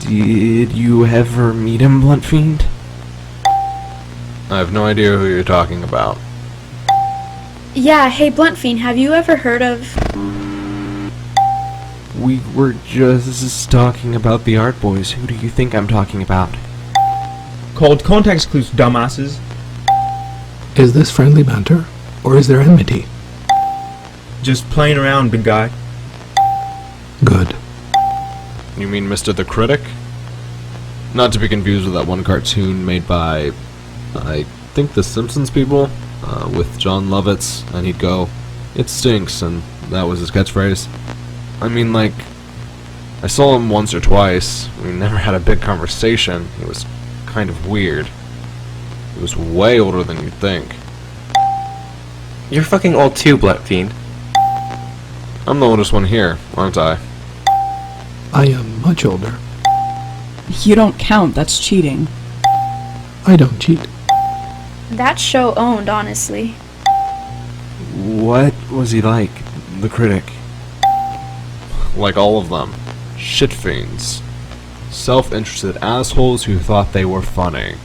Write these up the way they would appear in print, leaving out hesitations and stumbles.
Did you ever meet him, Blunt Fiend? I have no idea who you're talking about. Yeah, hey Blunt Fiend, have you ever heard of... We were just talking about the Art Boys. Who do you think I'm talking about? Called context clues, dumbasses. Is this friendly banter, or is there enmity? Just playing around, big guy. Good. You mean Mr. the Critic? Not to be confused with that one cartoon made by, I think, the Simpsons people, with John Lovitz, and he'd go, "It stinks," and that was his catchphrase. I mean, like, I saw him once or twice. We never had a big conversation. It was kind of weird. He was way older than you'd think. You're fucking old too, Blunt Fiend. I'm the oldest one here, aren't I? I am much older. You don't count, that's cheating. I don't cheat. That show owned, honestly. What was he like, the critic? Like all of them. Shit fiends. Self-interested assholes who thought they were funny.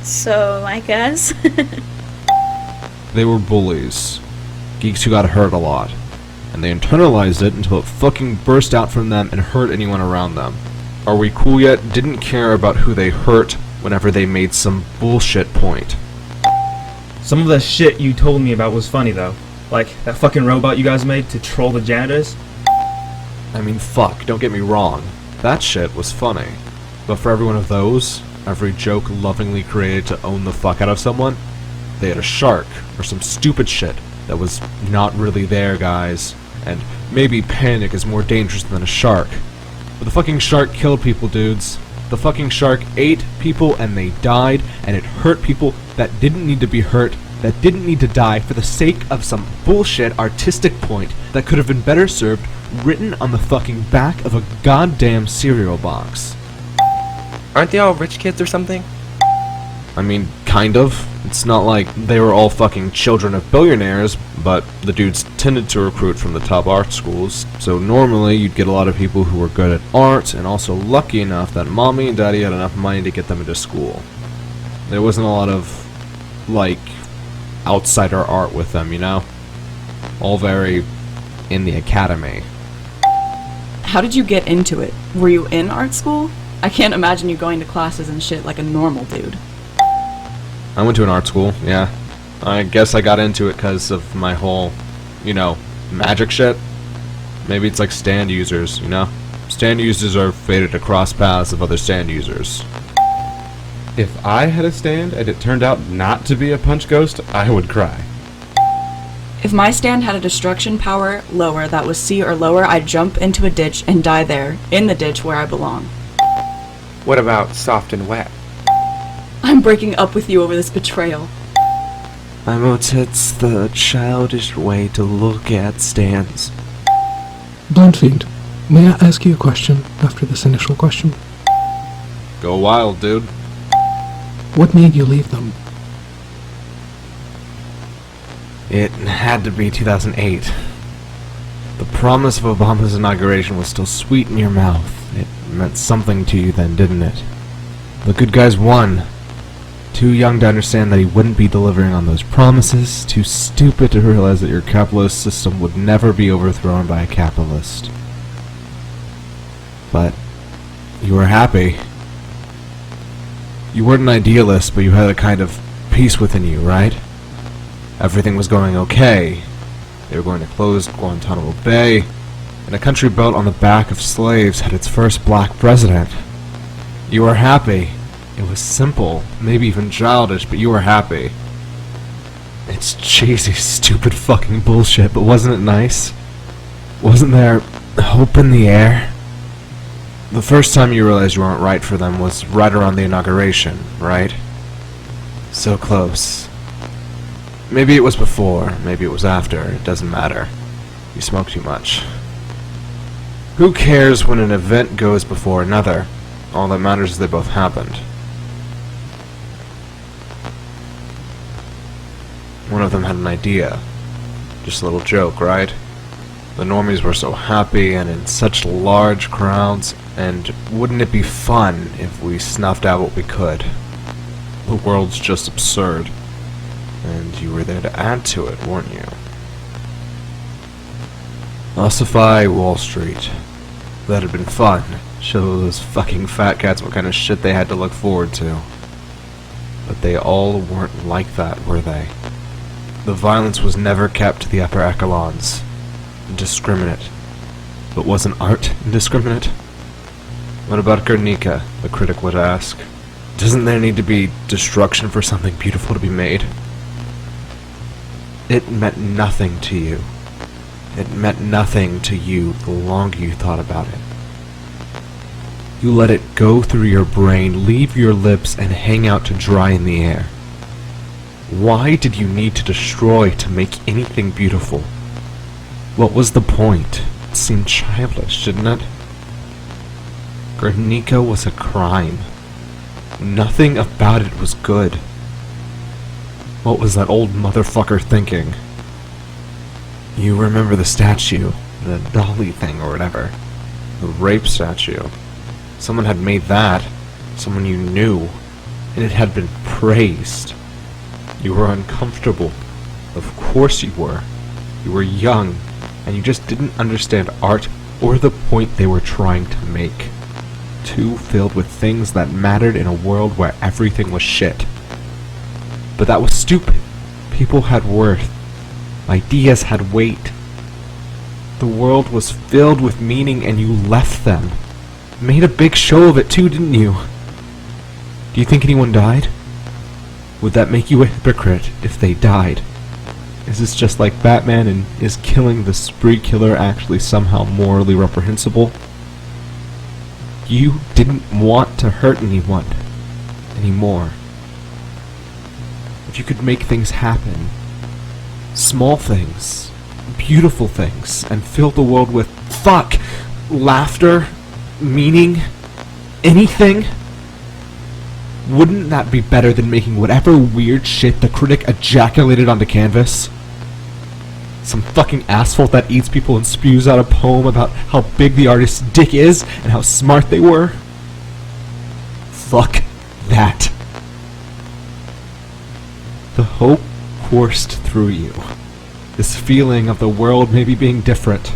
So, I guess. They were bullies. Geeks who got hurt a lot. And they internalized it until it fucking burst out from them and hurt anyone around them. Are We Cool Yet didn't care about who they hurt whenever they made some bullshit point. Some of the shit you told me about was funny though. Like that fucking robot you guys made to troll the janitors. I mean, fuck, don't get me wrong. That shit was funny. But for every one of those, every joke lovingly created to own the fuck out of someone, they had a shark, or some stupid shit that was not really there, guys. And maybe panic is more dangerous than a shark. But the fucking shark killed people, dudes. The fucking shark ate people and they died, and it hurt people that didn't need to be hurt, that didn't need to die for the sake of some bullshit artistic point that could have been better served written on the fucking back of a goddamn cereal box. Aren't they all rich kids or something? I mean, kind of. It's not like they were all fucking children of billionaires, but the dudes tended to recruit from the top art schools, so normally you'd get a lot of people who were good at art and also lucky enough that mommy and daddy had enough money to get them into school. There wasn't a lot of, like, outsider art with them, you know? All very in the academy. How did you get into it? Were you in art school? I can't imagine you going to classes and shit like a normal dude. I went to an art school, yeah. I guess I got into it because of my whole, you know, magic shit. Maybe it's like stand users, you know? Stand users are fated to cross paths of other stand users. If I had a stand and it turned out not to be a punch ghost, I would cry. If my stand had a destruction power lower that was C or lower, I'd jump into a ditch and die there, in the ditch where I belong. What about soft and wet? I'm breaking up with you over this betrayal. It's the childish way to look at stands. Blunt Fiend, may I ask you a question after this initial question? Go wild, dude. What made you leave them? It had to be 2008. The promise of Obama's inauguration was still sweet in your mouth. It meant something to you then, didn't it? The good guys won. Too young to understand that he wouldn't be delivering on those promises, too stupid to realize that your capitalist system would never be overthrown by a capitalist. But you were happy. You weren't an idealist, but you had a kind of peace within you, right? Everything was going okay. They were going to close Guantanamo Bay, and a country built on the back of slaves had its first black president. You were happy. It was simple, maybe even childish, but you were happy. It's cheesy, stupid fucking bullshit, but wasn't it nice? Wasn't there hope in the air? The first time you realized you weren't right for them was right around the inauguration, right? So close. Maybe it was before, maybe it was after, it doesn't matter. You smoke too much. Who cares when an event goes before another? All that matters is they both happened. One of them had an idea. Just a little joke, right? The normies were so happy and in such large crowds, and wouldn't it be fun if we snuffed out what we could? The world's just absurd, and you were there to add to it, weren't you? Ossify Wall Street. That'd been fun. Show those fucking fat cats what kind of shit they had to look forward to. But they all weren't like that, were they? The violence was never kept to the upper echelons. Indiscriminate. But wasn't art indiscriminate? What about Guernica, the critic would ask. Doesn't there need to be destruction for something beautiful to be made? It meant nothing to you. It meant nothing to you the longer you thought about it. You let it go through your brain, leave your lips, and hang out to dry in the air. Why did you need to destroy to make anything beautiful? What was the point? It seemed childish, didn't it? Guernica was a crime. Nothing about it was good. What was that old motherfucker thinking? You remember the statue, the dolly thing or whatever. The rape statue. Someone had made that, someone you knew, and it had been praised. You were uncomfortable. Of course you were. You were young, and you just didn't understand art or the point they were trying to make. Too filled with things that mattered in a world where everything was shit. But that was stupid. People had worth. Ideas had weight. The world was filled with meaning and you left them. Made a big show of it too, didn't you? Do you think anyone died? Would that make you a hypocrite if they died? Is this just like Batman, and is killing the spree killer actually somehow morally reprehensible? You didn't want to hurt anyone anymore. If you could make things happen, small things, beautiful things, and fill the world with laughter, meaning, anything, wouldn't that be better than making whatever weird shit the critic ejaculated onto canvas? Some fucking asphalt that eats people and spews out a poem about how big the artist's dick is and how smart they were? Fuck that. The hope coursed through you. This feeling of the world maybe being different.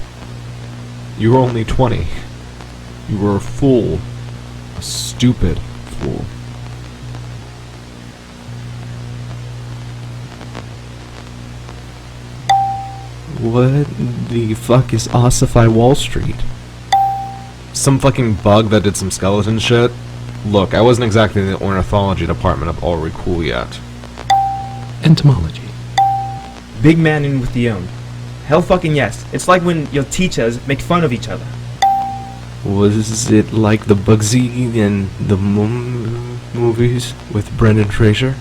You were only 20. You were a fool. A stupid fool. What the fuck is Ossify Wall Street? Some fucking bug that did some skeleton shit? Look, I wasn't exactly in the ornithology department of AWCY yet. Entomology. Big man in with the own. Hell fucking yes. It's like when your teachers make fun of each other. Was it like the Bugsy and the movies with Brendan Fraser?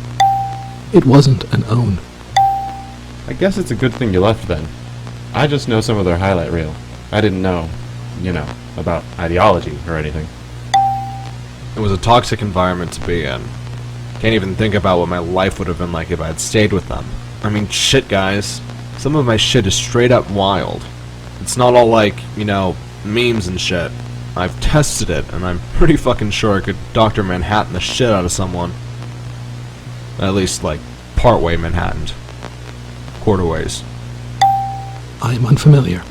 It wasn't an own. I guess it's a good thing you left then. I just know some of their highlight reel. I didn't know, about ideology or anything. It was a toxic environment to be in. Can't even think about what my life would have been like if I had stayed with them. I mean, shit, guys. Some of my shit is straight up wild. It's not all like, memes and shit. I've tested it, and I'm pretty fucking sure I could Dr. Manhattan the shit out of someone. At least, partway Manhattan. Quarterways. I am unfamiliar.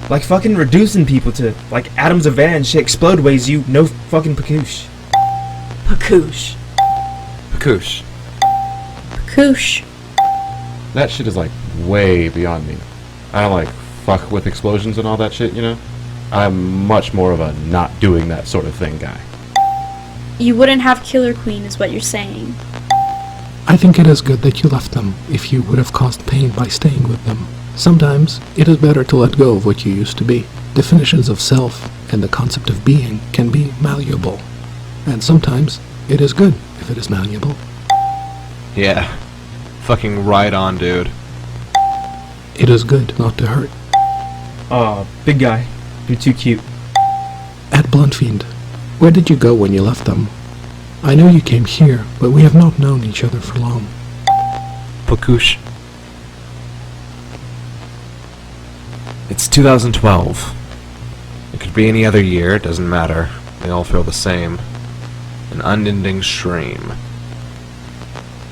Like fucking reducing people to, atoms of air and shit explode ways you no fucking pakoosh. Pakoosh. Pakoosh. Pakoosh. That shit is way beyond me. I don't fuck with explosions and all that shit, I'm much more of a not doing that sort of thing guy. You wouldn't have Killer Queen, is what you're saying. I think it is good that you left them, if you would have caused pain by staying with them. Sometimes, it is better to let go of what you used to be. Definitions of self and the concept of being can be malleable. And sometimes, it is good if it is malleable. Yeah. Fucking right on, dude. It is good not to hurt. Aw, big guy. You're too cute. At Bluntfiend, where did you go when you left them? I know you came here, but we have not known each other for long. Pakoosh. It's 2012. It could be any other year, it doesn't matter. They all feel the same. An unending stream.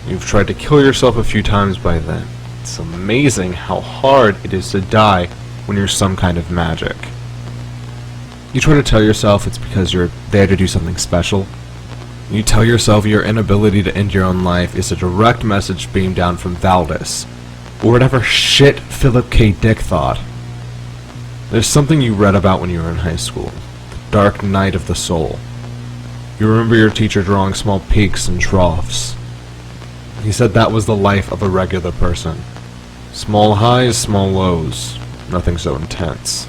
You've tried to kill yourself a few times by then. It's amazing how hard it is to die when you're some kind of magic. You try to tell yourself it's because you're there to do something special. You tell yourself your inability to end your own life is a direct message beamed down from Valdis, or whatever shit Philip K. Dick thought. There's something you read about when you were in high school. The dark night of the soul. You remember your teacher drawing small peaks and troughs. He said that was the life of a regular person. Small highs, small lows. Nothing so intense.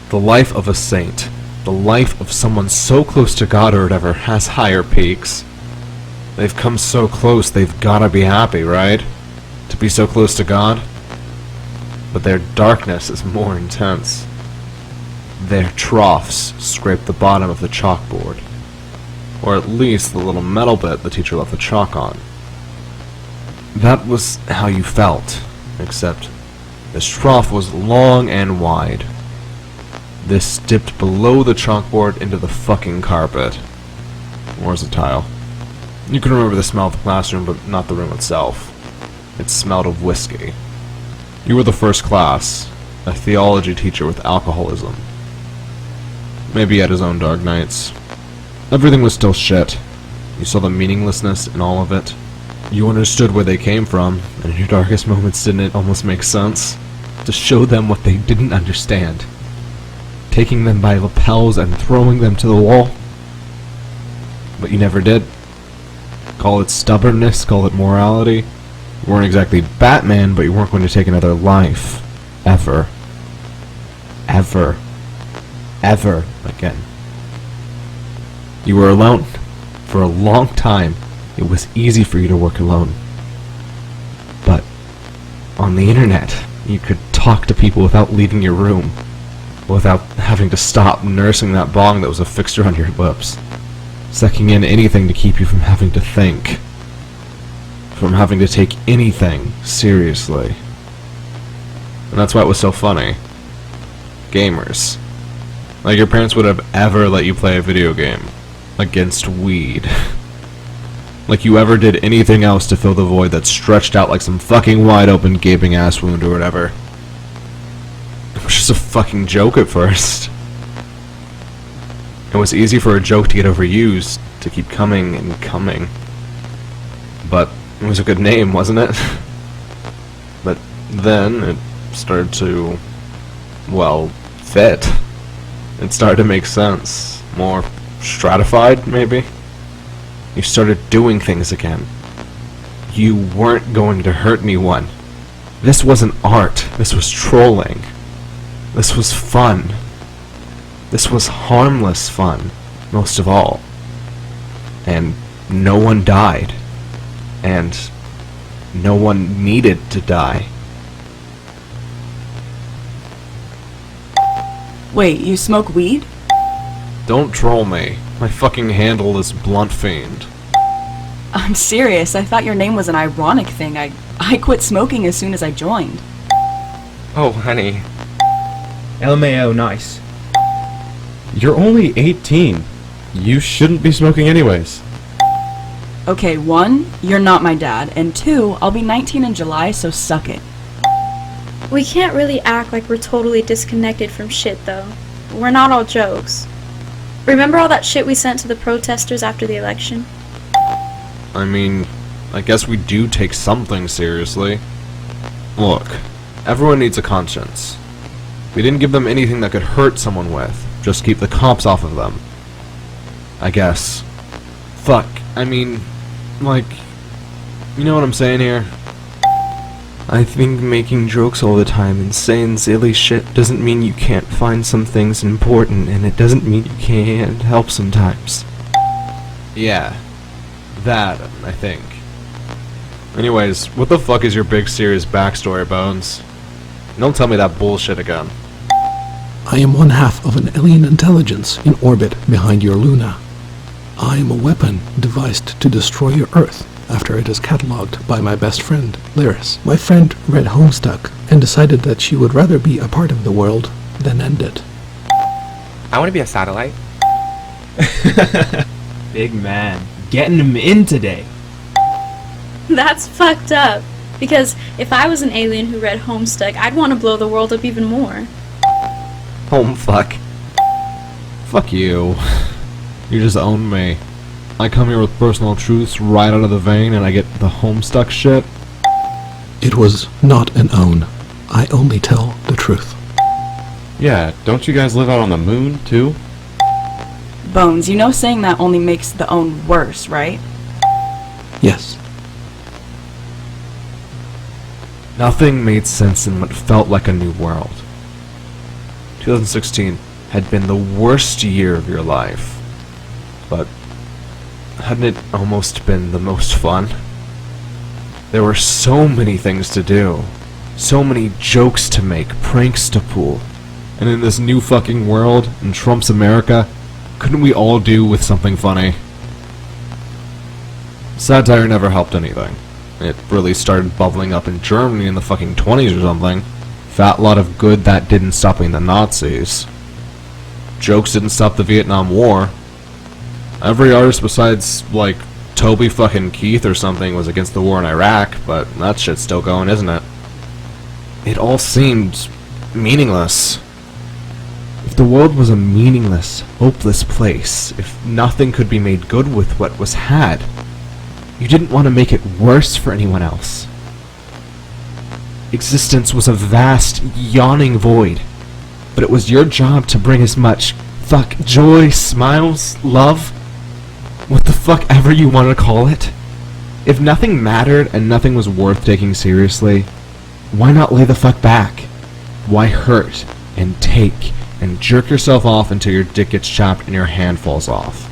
The life of a saint. The life of someone so close to God or whatever has higher peaks. They've come so close, they've gotta be happy, right? To be so close to God? But their darkness is more intense. Their troughs scrape the bottom of the chalkboard. Or at least the little metal bit the teacher left the chalk on. That was how you felt, except this trough was long and wide. This dipped below the chalkboard into the fucking carpet. Or as a tile. You can remember the smell of the classroom, but not the room itself. It smelled of whiskey. You were the first class, a theology teacher with alcoholism. Maybe he had his own dark nights. Everything was still shit. You saw the meaninglessness in all of it. You understood where they came from, and in your darkest moments didn't it almost make sense? To show them what they didn't understand. Taking them by lapels and throwing them to the wall. But you never did. Call it stubbornness, call it morality. You weren't exactly Batman, but you weren't going to take another life. Ever. Ever. Ever again. You were alone. For a long time, it was easy for you to work alone. But on the internet, you could talk to people without leaving your room. Without having to stop nursing that bong that was a fixture on your lips. Sucking in anything to keep you from having to think. From having to take anything seriously. And that's why it was so funny. Gamers. Like your parents would have ever let you play a video game. Against weed. Like you ever did anything else to fill the void that stretched out like some fucking wide open gaping ass wound or whatever. It was just a fucking joke at first. It was easy for a joke to get overused, to keep coming and coming. But it was a good name, wasn't it? But then it started to, well, fit. It started to make sense. More stratified, maybe? You started doing things again. You weren't going to hurt anyone. This wasn't art. This was trolling. This was fun. This was harmless fun, most of all. And no one died. And no one needed to die. Wait, you smoke weed? Don't troll me. My fucking handle is Blunt Fiend. I'm serious, I thought your name was an ironic thing. I quit smoking as soon as I joined. Oh, honey. LMAO, nice. You're only 18. You shouldn't be smoking anyways. Okay, 1, you're not my dad, and 2, I'll be 19 in July, so suck it. We can't really act like we're totally disconnected from shit, though. We're not all jokes. Remember all that shit we sent to the protesters after the election? I mean, I guess we do take something seriously. Look, everyone needs a conscience. We didn't give them anything that could hurt someone with. Just keep the cops off of them. I guess. Fuck, I mean, like, you know what I'm saying here? I think making jokes all the time and saying silly shit doesn't mean you can't find some things important, and it doesn't mean you can't help sometimes. Yeah, that, I think. Anyways, what the fuck is your big serious backstory, Bones? Don't tell me that bullshit again. I am one half of an alien intelligence in orbit behind your Luna. I am a weapon devised to destroy your Earth after it is catalogued by my best friend, Lyris. My friend read Homestuck and decided that she would rather be a part of the world than end it. I want to be a satellite. Big man. Getting him in today. That's fucked up. Because if I was an alien who read Homestuck, I'd want to blow the world up even more. Home fuck. Fuck you. You just own me. I come here with personal truths right out of the vein and I get the Homestuck shit. It was not an own. I only tell the truth. Yeah, don't you guys live out on the moon, too? Bones, you know saying that only makes the own worse, right? Yes. Nothing made sense in what felt like a new world. 2016 had been the worst year of your life. But hadn't it almost been the most fun? There were so many things to do. So many jokes to make, pranks to pull. And in this new fucking world, in Trump's America, couldn't we all do with something funny? Satire never helped anything. It really started bubbling up in Germany in the fucking 20s or something. Fat lot of good that didn't stop the Nazis. Jokes didn't stop the Vietnam War. Every artist besides, like, Toby fucking Keith or something was against the war in Iraq, but that shit's still going, isn't it? It all seemed meaningless. If the world was a meaningless, hopeless place, if nothing could be made good with what was had, you didn't want to make it worse for anyone else. Existence was a vast, yawning void, but it was your job to bring as much joy, smiles, love, what the fuck ever you want to call it. If nothing mattered and nothing was worth taking seriously, why not lay the fuck back? Why hurt and take and jerk yourself off until your dick gets chopped and your hand falls off?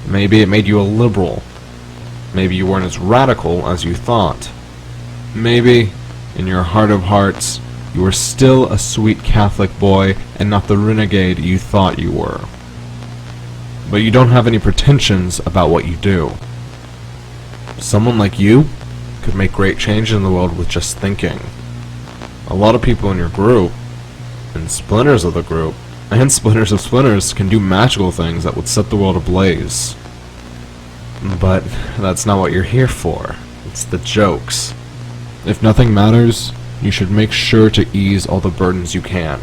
Maybe it made you a liberal. Maybe you weren't as radical as you thought. Maybe, in your heart of hearts, you were still a sweet Catholic boy and not the renegade you thought you were. But you don't have any pretensions about what you do. Someone like you could make great changes in the world with just thinking. A lot of people in your group, and splinters of the group, and splinters of splinters can do magical things that would set the world ablaze. But that's not what you're here for. It's the jokes. If nothing matters, you should make sure to ease all the burdens you can.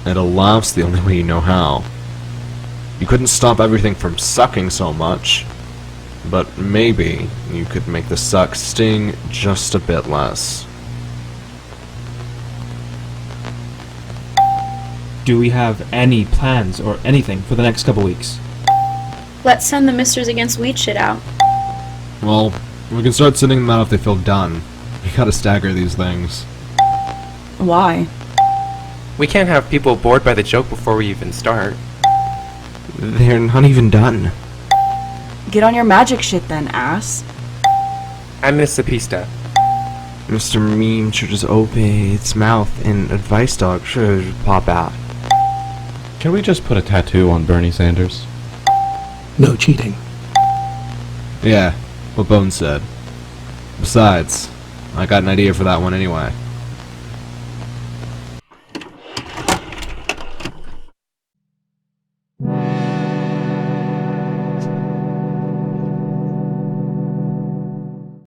It'll laugh's the only way you know how. You couldn't stop everything from sucking so much, but maybe you could make the suck sting just a bit less. Do we have any plans or anything for the next couple weeks? Let's send the Misters Against Weed shit out. Well, we can start sending them out if they feel done. You gotta stagger these things. Why? We can't have people bored by the joke before we even start. They're not even done. Get on your magic shit then, ass. I'm an SCPista. Mr. Meme should just open its mouth and Advice Dog should pop out. Can we just put a tattoo on Bernie Sanders? No cheating. Yeah, what Bones said. Besides, I got an idea for that one anyway.